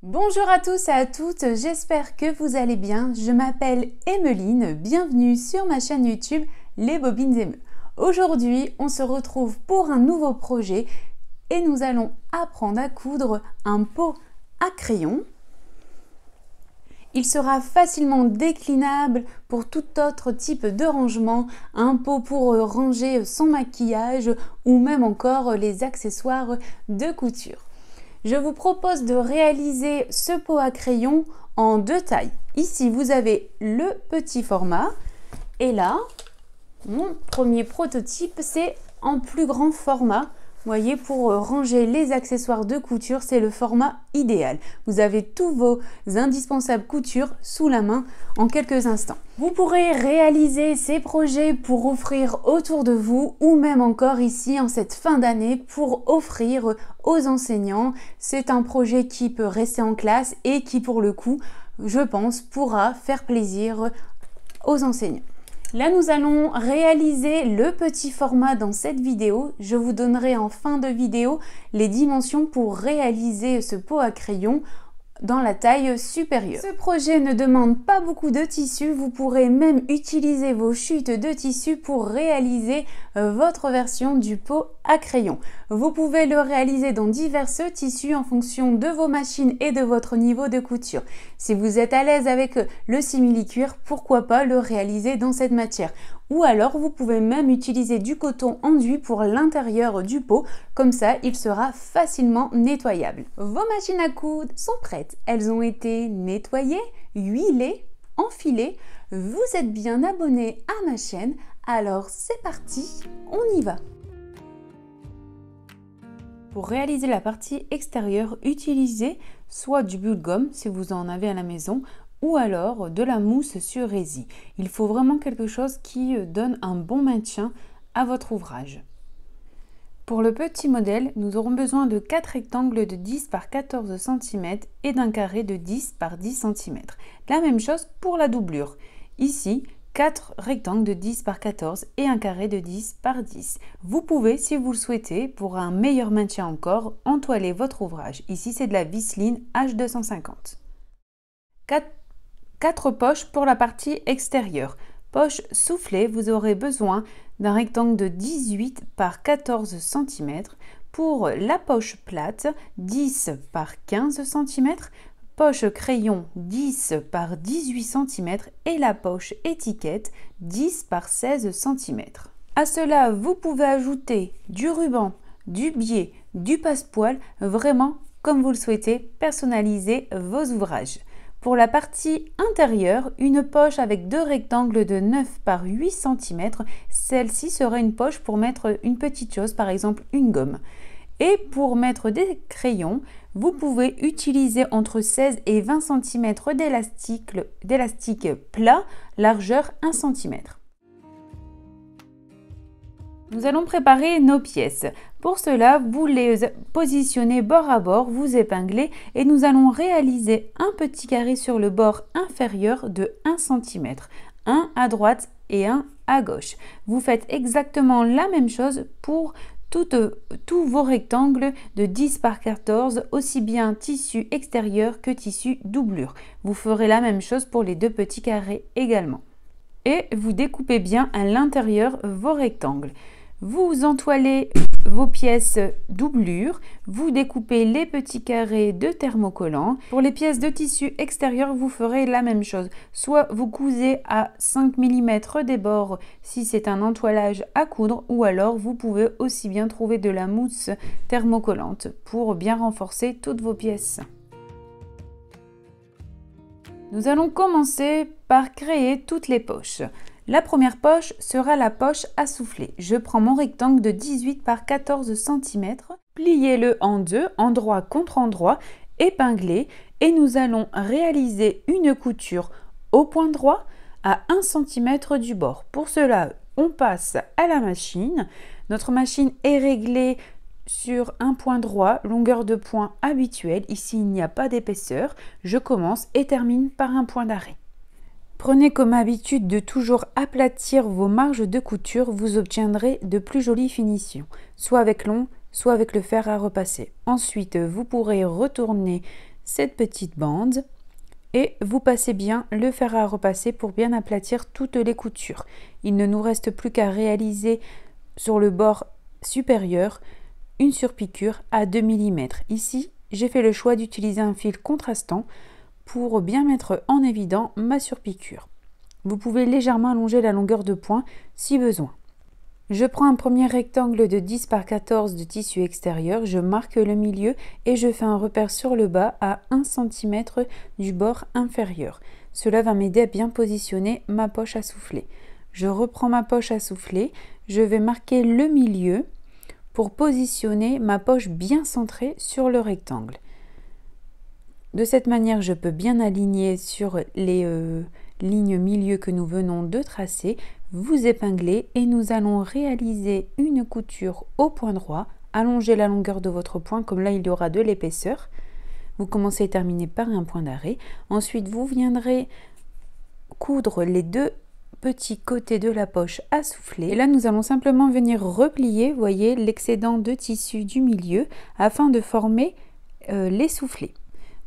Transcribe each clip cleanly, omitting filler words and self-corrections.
Bonjour à tous et à toutes, j'espère que vous allez bien. Je m'appelle Emmeline, bienvenue sur ma chaîne YouTube Les Bobines Emme. Aujourd'hui, on se retrouve pour un nouveau projet et nous allons apprendre à coudre un pot à crayon. Il sera facilement déclinable pour tout autre type de rangement, un pot pour ranger son maquillage ou même encore les accessoires de couture. Je vous propose de réaliser ce pot à crayon en deux tailles. Ici, vous avez le petit format et là, mon premier prototype, c'est en plus grand format. Vous voyez, pour ranger les accessoires de couture, c'est le format idéal. Vous avez tous vos indispensables coutures sous la main en quelques instants. Vous pourrez réaliser ces projets pour offrir autour de vous ou même encore ici en cette fin d'année pour offrir aux enseignants. C'est un projet qui peut rester en classe et qui pour le coup, je pense, pourra faire plaisir aux enseignants. Là, nous allons réaliser le petit format dans cette vidéo. Je vous donnerai en fin de vidéo les dimensions pour réaliser ce pot à crayon dans la taille supérieure. Ce projet ne demande pas beaucoup de tissu. Vous pourrez même utiliser vos chutes de tissu pour réaliser votre version du pot à crayon. Vous pouvez le réaliser dans divers tissus en fonction de vos machines et de votre niveau de couture. Si vous êtes à l'aise avec le simili-cuir, pourquoi pas le réaliser dans cette matière. Ou alors vous pouvez même utiliser du coton enduit pour l'intérieur du pot, comme ça il sera facilement nettoyable. Vos machines à coudre sont prêtes, elles ont été nettoyées, huilées, enfilées. Vous êtes bien abonné à ma chaîne, alors c'est parti, on y va. Pour réaliser la partie extérieure, utilisez soit du bulle gomme si vous en avez à la maison, ou alors de la mousse sur résin. Il faut vraiment quelque chose qui donne un bon maintien à votre ouvrage. Pour le petit modèle, nous aurons besoin de 4 rectangles de 10 par 14 cm et d'un carré de 10 par 10 cm. La même chose pour la doublure. Ici, 4 rectangles de 10 par 14 et un carré de 10 par 10. Vous pouvez, si vous le souhaitez, pour un meilleur maintien encore, entoiler votre ouvrage. Ici, c'est de la visseline H250. 4 poches pour la partie extérieure. Poche soufflée, vous aurez besoin d'un rectangle de 18 par 14 cm. Pour la poche plate, 10 par 15 cm. Poche crayon, 10 par 18 cm. Et la poche étiquette, 10 par 16 cm. À cela, vous pouvez ajouter du ruban, du biais, du passepoil, vraiment comme vous le souhaitez, personnaliser vos ouvrages. Pour la partie intérieure, une poche avec 2 rectangles de 9 par 8 cm. Celle-ci serait une poche pour mettre une petite chose, par exemple une gomme. Et pour mettre des crayons, vous pouvez utiliser entre 16 et 20 cm d'élastique plat, largeur 1 cm. Nous allons préparer nos pièces. Pour cela, vous les positionnez bord à bord, vous épinglez et nous allons réaliser un petit carré sur le bord inférieur de 1 cm. Un à droite et un à gauche. Vous faites exactement la même chose pour tous vos rectangles de 10 par 14, aussi bien tissu extérieur que tissu doublure. Vous ferez la même chose pour les deux petits carrés également. Et vous découpez bien à l'intérieur vos rectangles. Vous entoilez vos pièces doublure, vous découpez les petits carrés de thermocollant. Pour les pièces de tissu extérieur, vous ferez la même chose. Soit vous cousez à 5 mm des bords si c'est un entoilage à coudre, ou alors vous pouvez aussi bien trouver de la mousse thermocollante pour bien renforcer toutes vos pièces. Nous allons commencer par créer toutes les poches. La première poche sera la poche à souffler. Je prends mon rectangle de 18 par 14 cm, pliez-le en deux, endroit contre endroit, épinglez et nous allons réaliser une couture au point droit à 1 cm du bord. Pour cela, on passe à la machine. Notre machine est réglée sur un point droit, longueur de point habituelle. Ici, il n'y a pas d'épaisseur. Je commence et termine par un point d'arrêt. Prenez comme habitude de toujours aplatir vos marges de couture, vous obtiendrez de plus jolies finitions, soit avec l'ongle, soit avec le fer à repasser. Ensuite, vous pourrez retourner cette petite bande et vous passez bien le fer à repasser pour bien aplatir toutes les coutures. Il ne nous reste plus qu'à réaliser sur le bord supérieur une surpiqûre à 2 mm. Ici, j'ai fait le choix d'utiliser un fil contrastant pour bien mettre en évidence ma surpiqûre. Vous pouvez légèrement allonger la longueur de point si besoin. Je prends un premier rectangle de 10 par 14 de tissu extérieur, je marque le milieu et je fais un repère sur le bas à 1 cm du bord inférieur. Cela va m'aider à bien positionner ma poche à souffler. Je reprends ma poche à souffler, je vais marquer le milieu pour positionner ma poche bien centrée sur le rectangle. De cette manière, je peux bien aligner sur les lignes milieu que nous venons de tracer. Vous épinglez et nous allons réaliser une couture au point droit. Allongez la longueur de votre point, comme là il y aura de l'épaisseur. Vous commencez et terminez par un point d'arrêt. Ensuite, vous viendrez coudre les deux petits côtés de la poche à souffler. Et là, nous allons simplement venir replier, vous voyez, l'excédent de tissu du milieu afin de former les soufflets.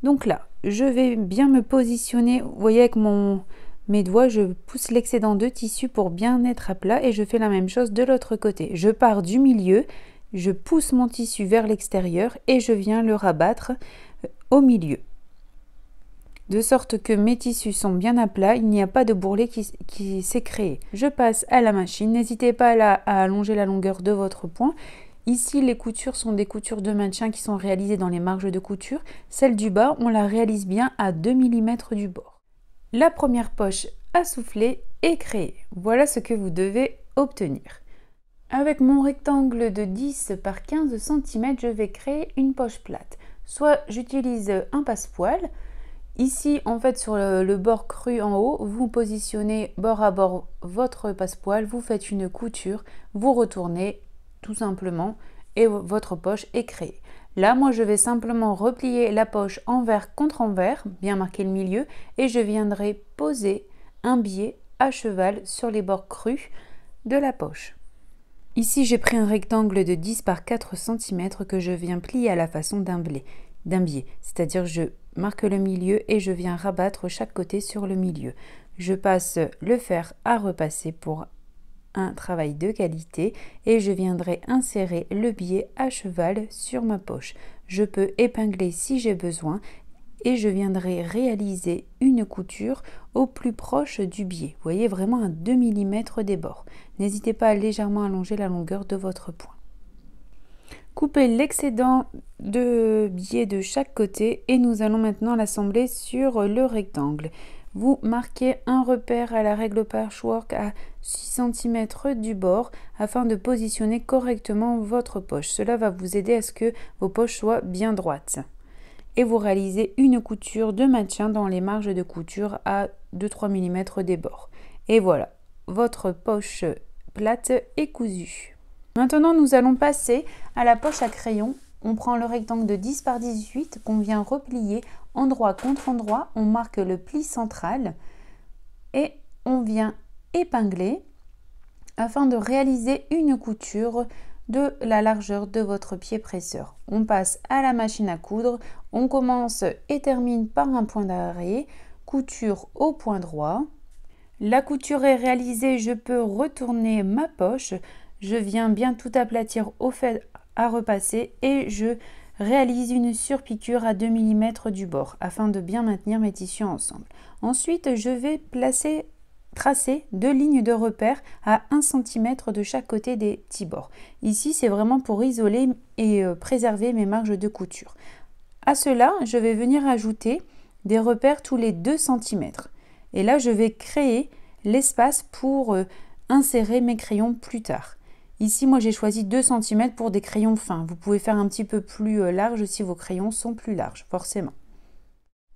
Donc là, je vais bien me positionner, vous voyez, avec mes doigts, je pousse l'excédent de tissu pour bien être à plat et je fais la même chose de l'autre côté. Je pars du milieu, je pousse mon tissu vers l'extérieur et je viens le rabattre au milieu. De sorte que mes tissus sont bien à plat, il n'y a pas de bourrelet qui s'est créé. Je passe à la machine, n'hésitez pas à allonger la longueur de votre point. Ici, les coutures sont des coutures de maintien qui sont réalisées dans les marges de couture. Celle du bas, on la réalise bien à 2 mm du bord. La première poche à souffler est créée. Voilà ce que vous devez obtenir. Avec mon rectangle de 10 par 15 cm, je vais créer une poche plate. Soit j'utilise un passepoil. Ici, en fait, sur le bord cru en haut, vous positionnez bord à bord votre passepoil, vous faites une couture, vous retournez tout simplement et votre poche est créée. Là, moi, je vais simplement replier la poche envers contre envers, bien marquer le milieu, et je viendrai poser un biais à cheval sur les bords crus de la poche. Ici, j'ai pris un rectangle de 10 par 4 cm que je viens plier à la façon d'un biais, c'est-à-dire je marque le milieu et je viens rabattre chaque côté sur le milieu. Je passe le fer à repasser pour un travail de qualité et je viendrai insérer le biais à cheval sur ma poche. Je peux épingler si j'ai besoin et je viendrai réaliser une couture au plus proche du biais. Vous voyez, vraiment à 2 mm des bords. N'hésitez pas à légèrement allonger la longueur de votre point. Coupez l'excédent de biais de chaque côté et nous allons maintenant l'assembler sur le rectangle. Vous marquez un repère à la règle patchwork à 6 cm du bord afin de positionner correctement votre poche. Cela va vous aider à ce que vos poches soient bien droites. Et vous réalisez une couture de maintien dans les marges de couture à 2-3 mm des bords. Et voilà, votre poche plate est cousue. Maintenant, nous allons passer à la poche à crayon. On prend le rectangle de 10 par 18 qu'on vient replier endroit contre endroit. On marque le pli central et on vient épingler afin de réaliser une couture de la largeur de votre pied presseur. On passe à la machine à coudre. On commence et termine par un point d'arrêt, couture au point droit. La couture est réalisée, je peux retourner ma poche. Je viens bien tout aplatir au fer à repasser et je réalise une surpiqûre à 2 mm du bord afin de bien maintenir mes tissus ensemble. Ensuite, je vais tracer 2 lignes de repère à 1 cm de chaque côté des petits bords. Ici, c'est vraiment pour isoler et préserver mes marges de couture. À cela, je vais venir ajouter des repères tous les 2 cm. Et là, je vais créer l'espace pour insérer mes crayons plus tard. Ici, moi, j'ai choisi 2 cm pour des crayons fins. Vous pouvez faire un petit peu plus large si vos crayons sont plus larges, forcément.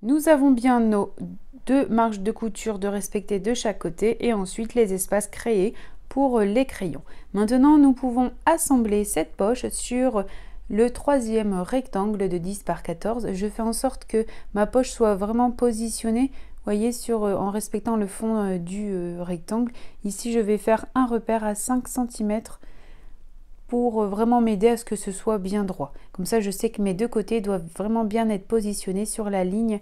Nous avons bien nos 2 marges de couture de respecter de chaque côté et ensuite les espaces créés pour les crayons. Maintenant, nous pouvons assembler cette poche sur le 3e rectangle de 10 par 14. Je fais en sorte que ma poche soit vraiment positionnée, voyez, en respectant le fond du rectangle. Ici, je vais faire un repère à 5 cm pour vraiment m'aider à ce que ce soit bien droit. Comme ça, je sais que mes deux côtés doivent vraiment bien être positionnés sur la ligne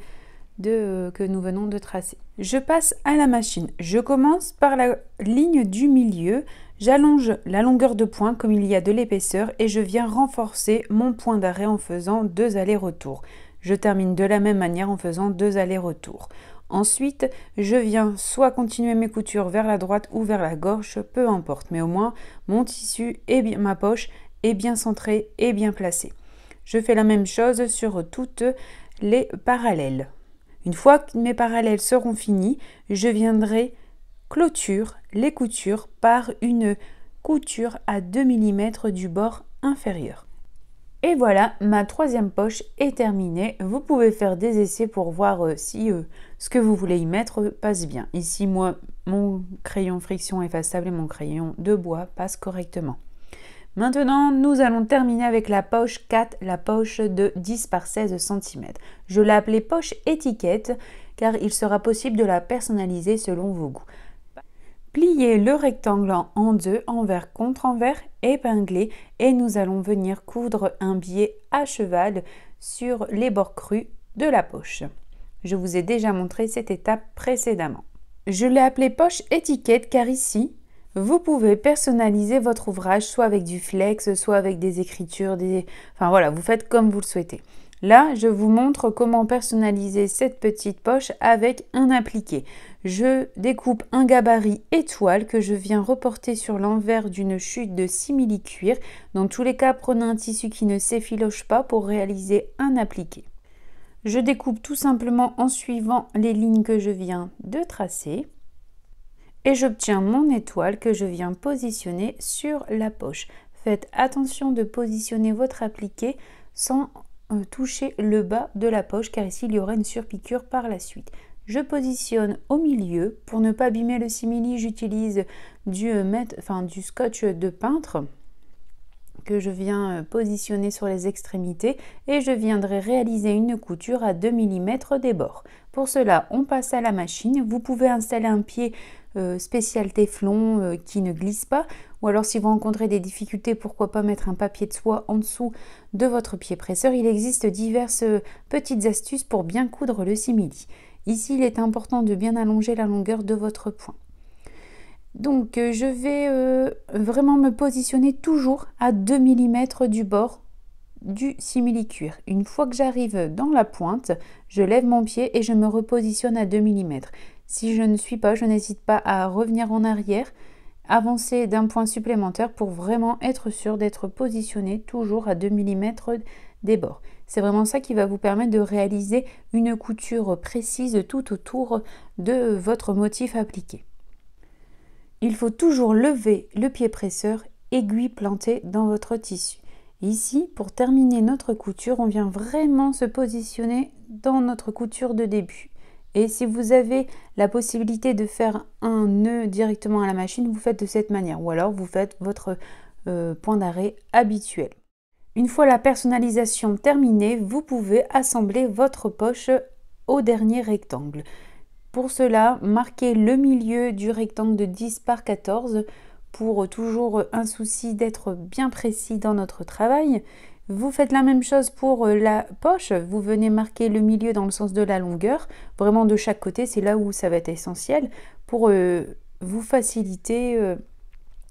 que nous venons de tracer. Je passe à la machine. Je commence par la ligne du milieu. J'allonge la longueur de point comme il y a de l'épaisseur et je viens renforcer mon point d'arrêt en faisant 2 allers-retours. Je termine de la même manière en faisant 2 allers-retours. Ensuite, je viens soit continuer mes coutures vers la droite ou vers la gauche, peu importe, mais au moins mon tissu et ma poche est bien centrée et bien placée. Je fais la même chose sur toutes les parallèles. Une fois que mes parallèles seront finis, je viendrai clôture les coutures par une couture à 2 mm du bord inférieur. Et voilà, ma troisième poche est terminée. Vous pouvez faire des essais pour voir si ce que vous voulez y mettre passe bien. Ici, moi, mon crayon friction effaçable et mon crayon de bois passent correctement. Maintenant, nous allons terminer avec la poche 4, la poche de 10 par 16 cm. Je l'ai appelée poche étiquette car il sera possible de la personnaliser selon vos goûts. Pliez le rectangle en deux, envers contre envers, épinglé et nous allons venir coudre un biais à cheval sur les bords crus de la poche. Je vous ai déjà montré cette étape précédemment. Je l'ai appelée poche étiquette car ici, vous pouvez personnaliser votre ouvrage soit avec du flex, soit avec des écritures, enfin voilà, vous faites comme vous le souhaitez. Là, je vous montre comment personnaliser cette petite poche avec un appliqué. Je découpe un gabarit étoile que je viens reporter sur l'envers d'une chute de simili-cuir. Dans tous les cas, prenez un tissu qui ne s'effiloche pas pour réaliser un appliqué. Je découpe tout simplement en suivant les lignes que je viens de tracer. Et j'obtiens mon étoile que je viens positionner sur la poche. Faites attention de positionner votre appliqué sans toucher le bas de la poche car ici il y aura une surpiqûre par la suite. Je positionne au milieu. Pour ne pas abîmer le simili, j'utilise du scotch de peintre que je viens positionner sur les extrémités et je viendrai réaliser une couture à 2 mm des bords. Pour cela, on passe à la machine. Vous pouvez installer un pied spécial téflon qui ne glisse pas, ou alors si vous rencontrez des difficultés, pourquoi pas mettre un papier de soie en dessous de votre pied presseur. Il existe diverses petites astuces pour bien coudre le simili. Ici, il est important de bien allonger la longueur de votre point. Donc, je vais vraiment me positionner toujours à 2 mm du bord du simili-cuir. Une fois que j'arrive dans la pointe, je lève mon pied et je me repositionne à 2 mm. Si je ne suis pas, je n'hésite pas à revenir en arrière, avancer d'un point supplémentaire pour vraiment être sûr d'être positionné toujours à 2 mm des bords. C'est vraiment ça qui va vous permettre de réaliser une couture précise tout autour de votre motif appliqué. Il faut toujours lever le pied presseur, aiguille plantée dans votre tissu. Ici, pour terminer notre couture, on vient vraiment se positionner dans notre couture de début. Et si vous avez la possibilité de faire un nœud directement à la machine, vous faites de cette manière. Ou alors vous faites votre point d'arrêt habituel. Une fois la personnalisation terminée, vous pouvez assembler votre poche au dernier rectangle. Pour cela, marquez le milieu du rectangle de 10 par 14 pour toujours un souci d'être bien précis dans notre travail. Vous faites la même chose pour la poche, vous venez marquer le milieu dans le sens de la longueur, vraiment de chaque côté, c'est là où ça va être essentiel pour vous faciliter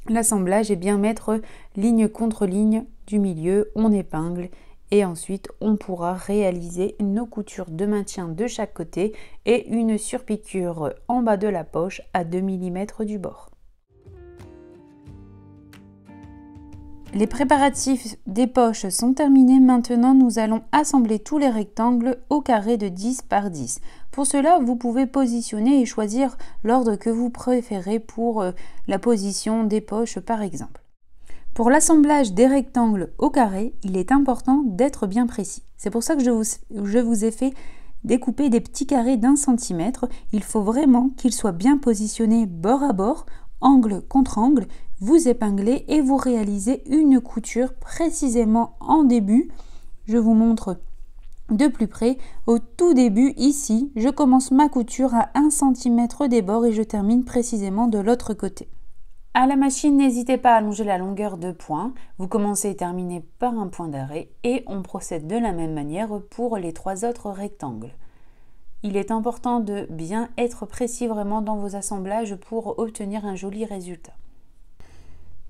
l'assemblage et bien mettre ligne contre ligne du milieu, on épingle et ensuite on pourra réaliser nos coutures de maintien de chaque côté et une surpiqûre en bas de la poche à 2 mm du bord. Les préparatifs des poches sont terminés. Maintenant, nous allons assembler tous les rectangles au carré de 10 par 10. Pour cela, vous pouvez positionner et choisir l'ordre que vous préférez pour la position des poches, par exemple. Pour l'assemblage des rectangles au carré, il est important d'être bien précis. C'est pour ça que je vous ai fait découper des petits carrés d'1 cm. Il faut vraiment qu'ils soient bien positionnés bord à bord, angle contre angle. Vous épinglez et vous réalisez une couture précisément en début. Je vous montre de plus près. Au tout début, ici, je commence ma couture à 1 cm des bords et je termine précisément de l'autre côté. À la machine, n'hésitez pas à allonger la longueur de point. Vous commencez et terminez par un point d'arrêt et on procède de la même manière pour les 3 autres rectangles. Il est important de bien être précis vraiment dans vos assemblages pour obtenir un joli résultat.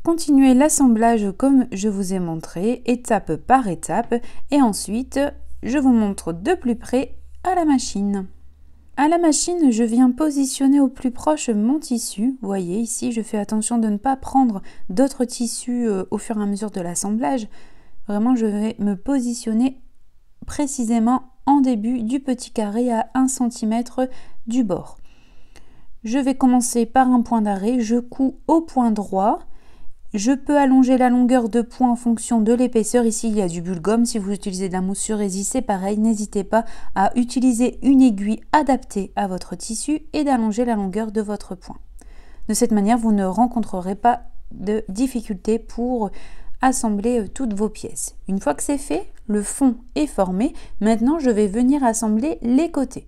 Continuez l'assemblage comme je vous ai montré, étape par étape, et ensuite je vous montre de plus près à la machine. À la machine, je viens positionner au plus proche mon tissu. Vous voyez ici, je fais attention de ne pas prendre d'autres tissus au fur et à mesure de l'assemblage. Vraiment, je vais me positionner précisément en début du petit carré à 1 cm du bord. Je vais commencer par un point d'arrêt, je couds au point droit. Je peux allonger la longueur de point en fonction de l'épaisseur. Ici, il y a du bulle-gomme. Si vous utilisez de la mousse sur résin, c'est pareil. N'hésitez pas à utiliser une aiguille adaptée à votre tissu et d'allonger la longueur de votre point. De cette manière, vous ne rencontrerez pas de difficultés pour assembler toutes vos pièces. Une fois que c'est fait, le fond est formé. Maintenant, je vais venir assembler les côtés.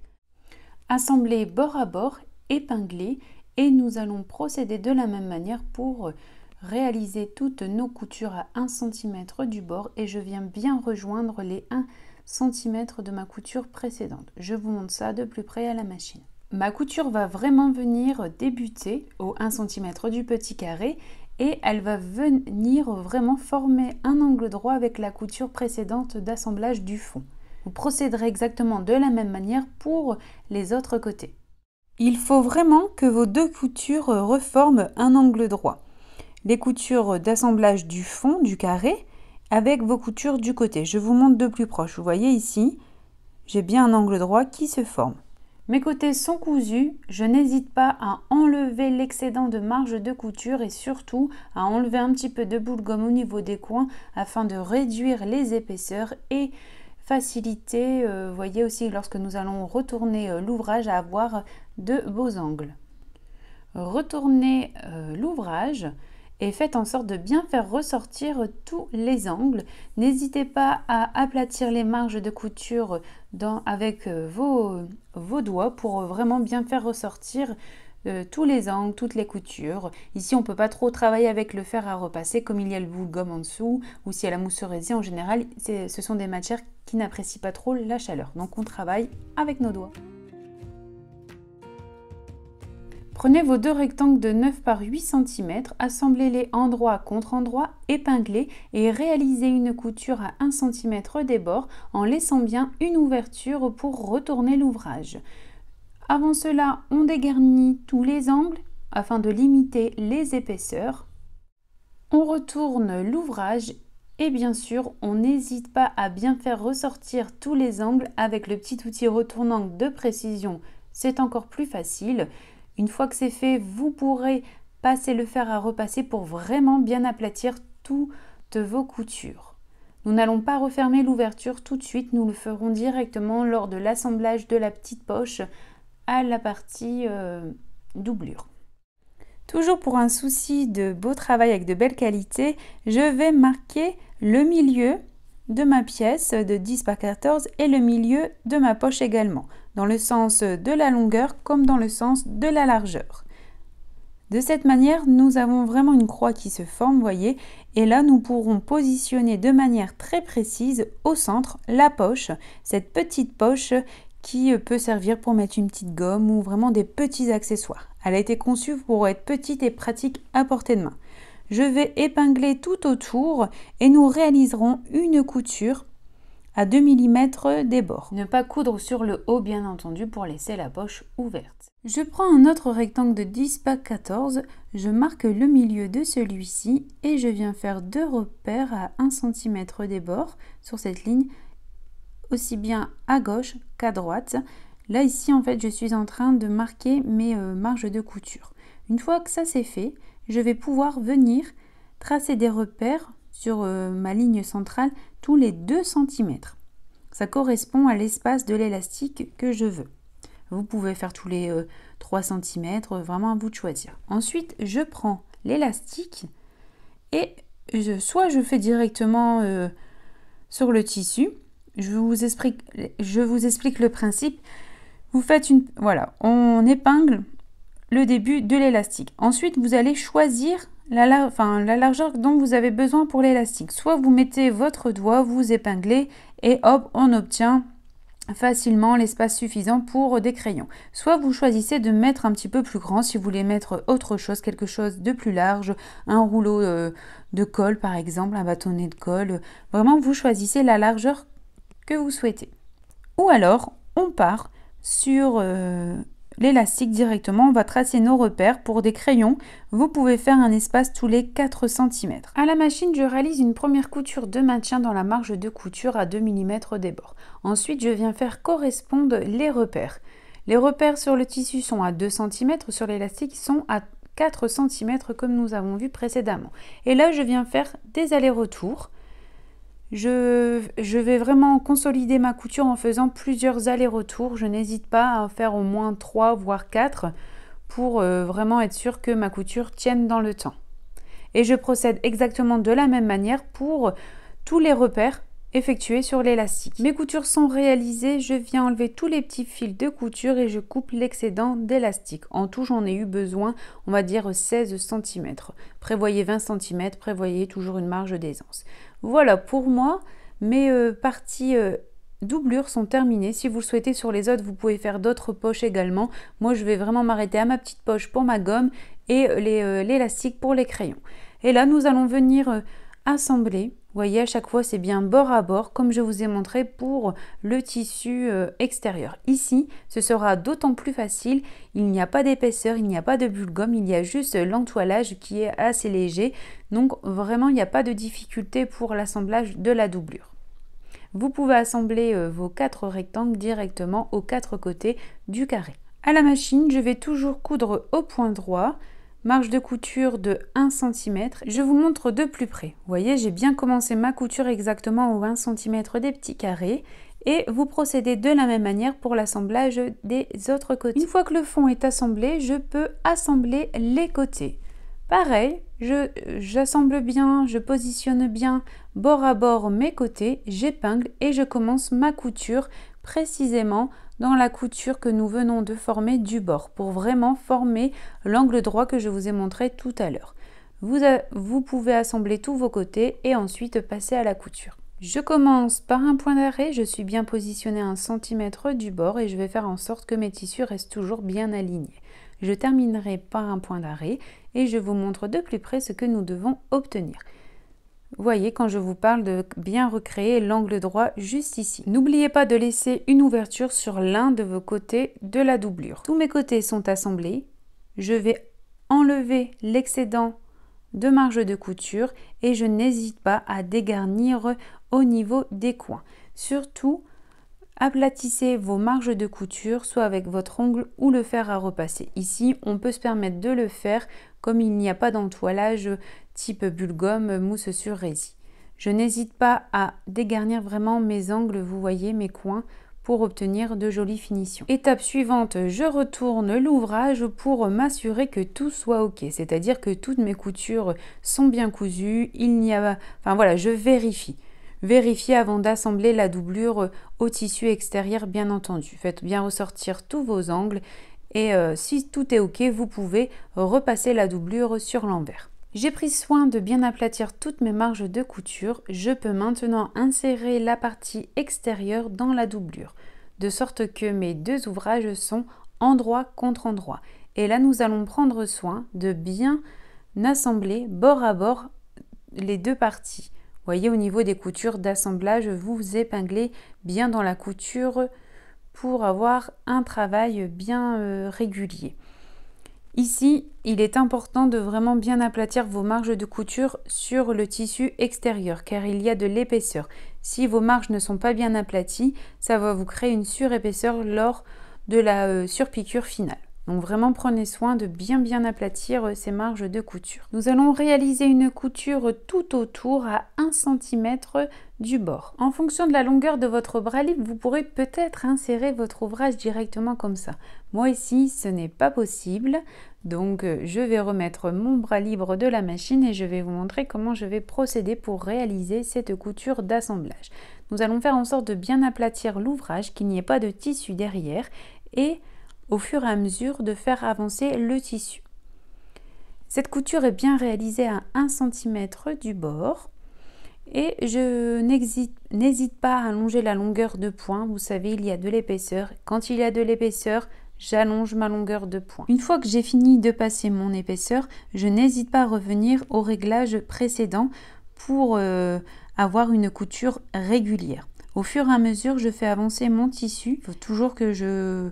Assembler bord à bord, épingler, et nous allons procéder de la même manière pour réaliser toutes nos coutures à 1 cm du bord, et je viens bien rejoindre les 1 cm de ma couture précédente. Je vous montre ça de plus près à la machine. Ma couture va vraiment venir débuter au 1 cm du petit carré et elle va venir vraiment former un angle droit avec la couture précédente d'assemblage du fond. Vous procéderez exactement de la même manière pour les autres côtés. Il faut vraiment que vos 2 coutures reforment un angle droit. Les coutures d'assemblage du fond du carré avec vos coutures du côté. Je vous montre de plus proche. Vous voyez ici, j'ai bien un angle droit qui se forme. Mes côtés sont cousus, je n'hésite pas à enlever l'excédent de marge de couture et surtout à enlever un petit peu de boule gomme au niveau des coins afin de réduire les épaisseurs et faciliter, vous voyez aussi lorsque nous allons retourner l'ouvrage, à avoir de beaux angles. Retournez l'ouvrage et faites en sorte de bien faire ressortir tous les angles. N'hésitez pas à aplatir les marges de couture avec vos doigts pour vraiment bien faire ressortir tous les angles, toutes les coutures. Ici, on ne peut pas trop travailler avec le fer à repasser comme il y a le boule gomme en dessous, ou s'il y a la mousse résin. En général, ce sont des matières qui n'apprécient pas trop la chaleur. Donc on travaille avec nos doigts. Prenez vos 2 rectangles de 9 par 8 cm, assemblez-les endroit contre endroit, épinglez et réalisez une couture à 1 cm des bords en laissant bien une ouverture pour retourner l'ouvrage. Avant cela, on dégarnit tous les angles afin de limiter les épaisseurs. On retourne l'ouvrage et bien sûr, on n'hésite pas à bien faire ressortir tous les angles avec le petit outil retourne-angle de précision. C'est encore plus facile. Une fois que c'est fait, vous pourrez passer le fer à repasser pour vraiment bien aplatir toutes vos coutures. Nous n'allons pas refermer l'ouverture tout de suite, nous le ferons directement lors de l'assemblage de la petite poche à la partie doublure. Toujours pour un souci de beau travail avec de belles qualités, je vais marquer le milieu de ma pièce de 10 par 14 et le milieu de ma poche également, dans le sens de la longueur comme dans le sens de la largeur. De cette manière, nous avons vraiment une croix qui se forme, voyez, et là nous pourrons positionner de manière très précise au centre la poche, cette petite poche qui peut servir pour mettre une petite gomme ou vraiment des petits accessoires. Elle a été conçue pour être petite et pratique à portée de main. Je vais épingler tout autour et nous réaliserons une couture à 2 mm des bords. Ne pas coudre sur le haut bien entendu pour laisser la poche ouverte. Je prends un autre rectangle de 10 par 14, je marque le milieu de celui-ci et je viens faire 2 repères à 1 cm des bords sur cette ligne, aussi bien à gauche qu'à droite. Là ici en fait je suis en train de marquer mes marges de couture. Une fois que ça c'est fait, je vais pouvoir venir tracer des repères sur ma ligne centrale tous les 2 cm. Ça correspond à l'espace de l'élastique que je veux. Vous pouvez faire tous les 3 cm, vraiment à vous de choisir. Ensuite, je prends l'élastique et soit je fais directement sur le tissu. Je vous explique le principe. Vous faites voilà, on épingle le début de l'élastique. Ensuite, vous allez choisir la largeur dont vous avez besoin pour l'élastique. Soit vous mettez votre doigt, vous épinglez et hop, on obtient facilement l'espace suffisant pour des crayons. Soit vous choisissez de mettre un petit peu plus grand si vous voulez mettre autre chose, quelque chose de plus large, un rouleau de colle par exemple, un bâtonnet de colle. Vraiment, vous choisissez la largeur que vous souhaitez. Ou alors, on part sur l'élastique directement, on va tracer nos repères. Pour des crayons, vous pouvez faire un espace tous les 4 cm. À la machine, je réalise une première couture de maintien dans la marge de couture à 2 mm des bords. Ensuite, je viens faire correspondre les repères. Les repères sur le tissu sont à 2 cm, sur l'élastique sont à 4 cm comme nous avons vu précédemment. Et là, je viens faire des allers-retours. Je vais vraiment consolider ma couture en faisant plusieurs allers-retours. Je n'hésite pas à en faire au moins 3 voire 4 pour vraiment être sûr que ma couture tienne dans le temps. Et je procède exactement de la même manière pour tous les repères effectués sur l'élastique. Mes coutures sont réalisées, je viens enlever tous les petits fils de couture et je coupe l'excédent d'élastique. En tout, j'en ai eu besoin, on va dire 16 cm. Prévoyez 20 cm, prévoyez toujours une marge d'aisance. Voilà, pour moi, mes parties doublures sont terminées. Si vous le souhaitez sur les autres, vous pouvez faire d'autres poches également. Moi, je vais vraiment m'arrêter à ma petite poche pour ma gomme et l'élastique pour les crayons. Et là, nous allons venir assembler. Vous voyez, à chaque fois, c'est bien bord à bord, comme je vous ai montré pour le tissu extérieur. Ici, ce sera d'autant plus facile. Il n'y a pas d'épaisseur, il n'y a pas de bulle gomme, il y a juste l'entoilage qui est assez léger. Donc, vraiment, il n'y a pas de difficulté pour l'assemblage de la doublure. Vous pouvez assembler vos 4 rectangles directement aux 4 côtés du carré. À la machine, je vais toujours coudre au point droit. Marge de couture de 1 cm. Je vous montre de plus près. Vous voyez, j'ai bien commencé ma couture exactement au 1 cm des petits carrés. Et vous procédez de la même manière pour l'assemblage des autres côtés. Une fois que le fond est assemblé, je peux assembler les côtés. Pareil, j'assemble bien, je positionne bien bord à bord mes côtés, j'épingle et je commence ma couture précisément dans la couture que nous venons de former du bord pour vraiment former l'angle droit que je vous ai montré tout à l'heure. Vous pouvez assembler tous vos côtés et ensuite passer à la couture. Je commence par un point d'arrêt, je suis bien positionnée à 1 cm du bord et je vais faire en sorte que mes tissus restent toujours bien alignés. Je terminerai par un point d'arrêt et je vous montre de plus près ce que nous devons obtenir. Vous voyez, quand je vous parle de bien recréer l'angle droit juste ici. N'oubliez pas de laisser une ouverture sur l'un de vos côtés de la doublure. Tous mes côtés sont assemblés. Je vais enlever l'excédent de marge de couture et je n'hésite pas à dégarnir au niveau des coins. Surtout, aplatissez vos marges de couture, soit avec votre ongle ou le fer à repasser. Ici, on peut se permettre de le faire comme il n'y a pas d'entoilage type bulle gomme, mousse sur rési. Je n'hésite pas à dégarnir vraiment mes angles, vous voyez mes coins, pour obtenir de jolies finitions. Étape suivante, je retourne l'ouvrage pour m'assurer que tout soit ok, c'est-à-dire que toutes mes coutures sont bien cousues, je vérifie. Vérifiez avant d'assembler la doublure au tissu extérieur, bien entendu. Faites bien ressortir tous vos angles et si tout est ok, vous pouvez repasser la doublure sur l'envers. J'ai pris soin de bien aplatir toutes mes marges de couture. Je peux maintenant insérer la partie extérieure dans la doublure, de sorte que mes deux ouvrages sont endroit contre endroit. Et là, nous allons prendre soin de bien assembler bord à bord les deux parties. Vous voyez, au niveau des coutures d'assemblage, vous épinglez bien dans la couture pour avoir un travail bien régulier. Ici, il est important de vraiment bien aplatir vos marges de couture sur le tissu extérieur car il y a de l'épaisseur. Si vos marges ne sont pas bien aplaties, ça va vous créer une surépaisseur lors de la surpiqûre finale. Donc vraiment prenez soin de bien aplatir ces marges de couture. Nous allons réaliser une couture tout autour à 1 cm du bord. En fonction de la longueur de votre bras libre, vous pourrez peut-être insérer votre ouvrage directement comme ça. Moi ici, ce n'est pas possible. Donc je vais remettre mon bras libre de la machine et je vais vous montrer comment je vais procéder pour réaliser cette couture d'assemblage. Nous allons faire en sorte de bien aplatir l'ouvrage, qu'il n'y ait pas de tissu derrière et au fur et à mesure de faire avancer le tissu. Cette couture est bien réalisée à 1 cm du bord et je n'hésite pas à allonger la longueur de point. Vous savez, il y a de l'épaisseur. Quand il y a de l'épaisseur, j'allonge ma longueur de point. Une fois que j'ai fini de passer mon épaisseur, je n'hésite pas à revenir au réglage précédent pour avoir une couture régulière. Au fur et à mesure, je fais avancer mon tissu. Il faut toujours que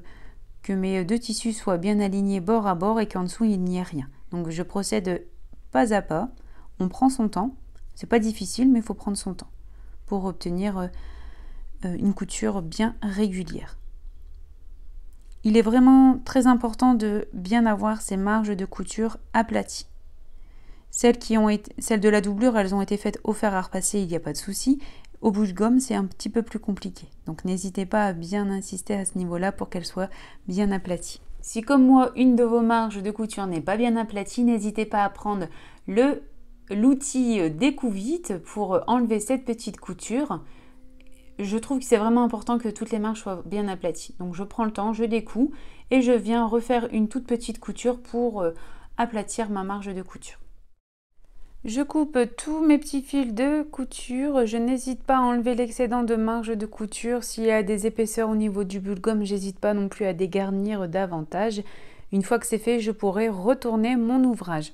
mes deux tissus soient bien alignés bord à bord et qu'en dessous, il n'y ait rien. Donc, je procède pas à pas. On prend son temps. C'est pas difficile, mais il faut prendre son temps pour obtenir une couture bien régulière. Il est vraiment très important de bien avoir ces marges de couture aplaties. Celles de la doublure, elles ont été faites au fer à repasser, il n'y a pas de souci. Au bout de gomme, c'est un petit peu plus compliqué. Donc n'hésitez pas à bien insister à ce niveau-là pour qu'elles soient bien aplaties. Si comme moi, une de vos marges de couture n'est pas bien aplatie, n'hésitez pas à prendre l'outil découvite pour enlever cette petite couture. Je trouve que c'est vraiment important que toutes les marges soient bien aplaties. Donc je prends le temps, je découds et je viens refaire une toute petite couture pour aplatir ma marge de couture. Je coupe tous mes petits fils de couture. Je n'hésite pas à enlever l'excédent de marge de couture. S'il y a des épaisseurs au niveau du bulle-gomme, j'hésite pas non plus à dégarnir davantage. Une fois que c'est fait, je pourrai retourner mon ouvrage.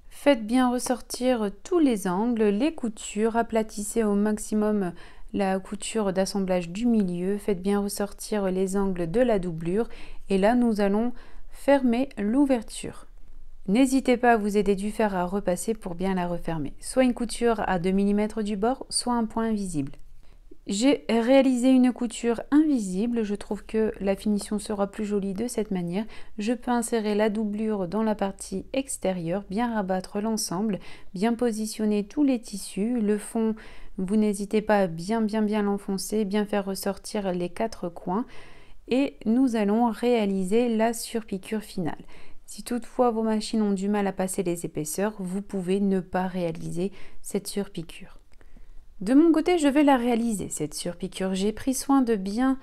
Faites bien ressortir tous les angles, les coutures, aplatissez au maximum la couture d'assemblage du milieu, faites bien ressortir les angles de la doublure et là nous allons fermer l'ouverture. N'hésitez pas à vous aider du fer à repasser pour bien la refermer, soit une couture à 2 mm du bord, soit un point invisible. J'ai réalisé une couture invisible, je trouve que la finition sera plus jolie de cette manière. Je peux insérer la doublure dans la partie extérieure, bien rabattre l'ensemble, bien positionner tous les tissus. Le fond, vous n'hésitez pas à bien l'enfoncer, bien faire ressortir les 4 coins. Et nous allons réaliser la surpiqûre finale. Si toutefois vos machines ont du mal à passer les épaisseurs, vous pouvez ne pas réaliser cette surpiqûre. De mon côté, je vais la réaliser, cette surpiqûre. J'ai pris soin de bien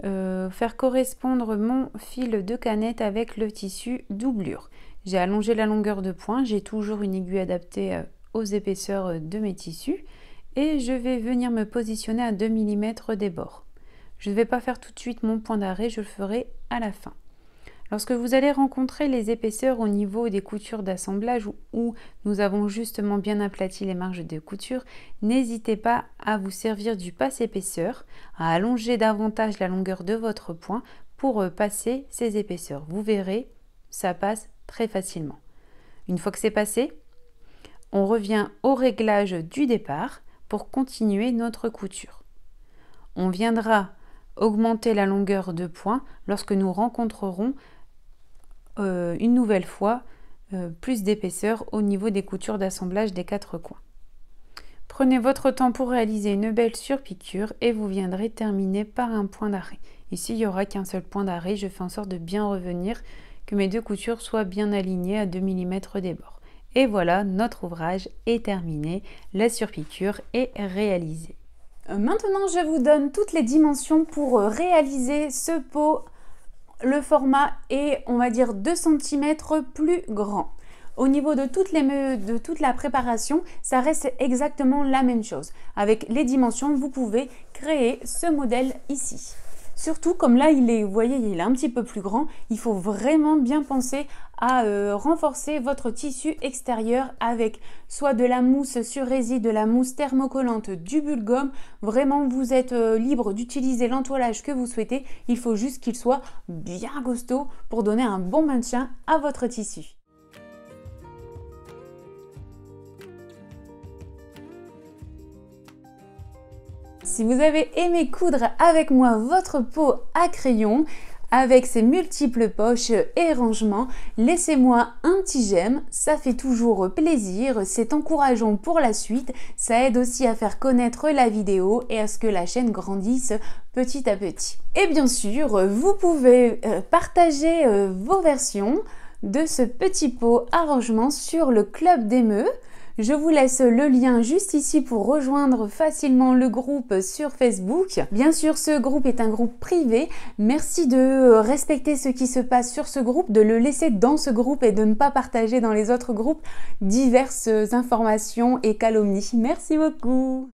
faire correspondre mon fil de canette avec le tissu doublure. J'ai allongé la longueur de point, j'ai toujours une aiguille adaptée aux épaisseurs de mes tissus et je vais venir me positionner à 2 mm des bords. Je ne vais pas faire tout de suite mon point d'arrêt, je le ferai à la fin. Lorsque vous allez rencontrer les épaisseurs au niveau des coutures d'assemblage où nous avons justement bien aplati les marges de couture, n'hésitez pas à vous servir du passe-épaisseur, à allonger davantage la longueur de votre point pour passer ces épaisseurs. Vous verrez, ça passe très facilement. Une fois que c'est passé, on revient au réglage du départ pour continuer notre couture. On viendra augmenter la longueur de point lorsque nous rencontrerons une nouvelle fois plus d'épaisseur au niveau des coutures d'assemblage des 4 coins. Prenez votre temps pour réaliser une belle surpiqûre et vous viendrez terminer par un point d'arrêt. Ici, il n'y aura qu'un seul point d'arrêt. Je fais en sorte de bien revenir, que mes deux coutures soient bien alignées à 2 mm des bords. Et voilà, notre ouvrage est terminé. La surpiqûre est réalisée. Maintenant, je vous donne toutes les dimensions pour réaliser ce pot. Le format est, on va dire, 2 cm plus grand. Au niveau de toute la préparation, ça reste exactement la même chose. Avec les dimensions, vous pouvez créer ce modèle ici. Surtout comme là, vous voyez, il est un petit peu plus grand. Il faut vraiment bien penser à renforcer votre tissu extérieur avec soit de la mousse sur résine, de la mousse thermocollante, du bulle-gomme. Vraiment, vous êtes libre d'utiliser l'entoilage que vous souhaitez. Il faut juste qu'il soit bien costaud pour donner un bon maintien à votre tissu. Si vous avez aimé coudre avec moi votre pot à crayon, avec ses multiples poches et rangements, laissez-moi un petit j'aime, ça fait toujours plaisir, c'est encourageant pour la suite, ça aide aussi à faire connaître la vidéo et à ce que la chaîne grandisse petit à petit. Et bien sûr, vous pouvez partager vos versions de ce petit pot à rangement sur le club d'Emeu. Je vous laisse le lien juste ici pour rejoindre facilement le groupe sur Facebook. Bien sûr, ce groupe est un groupe privé. Merci de respecter ce qui se passe sur ce groupe, de le laisser dans ce groupe et de ne pas partager dans les autres groupes diverses informations et calomnies. Merci beaucoup.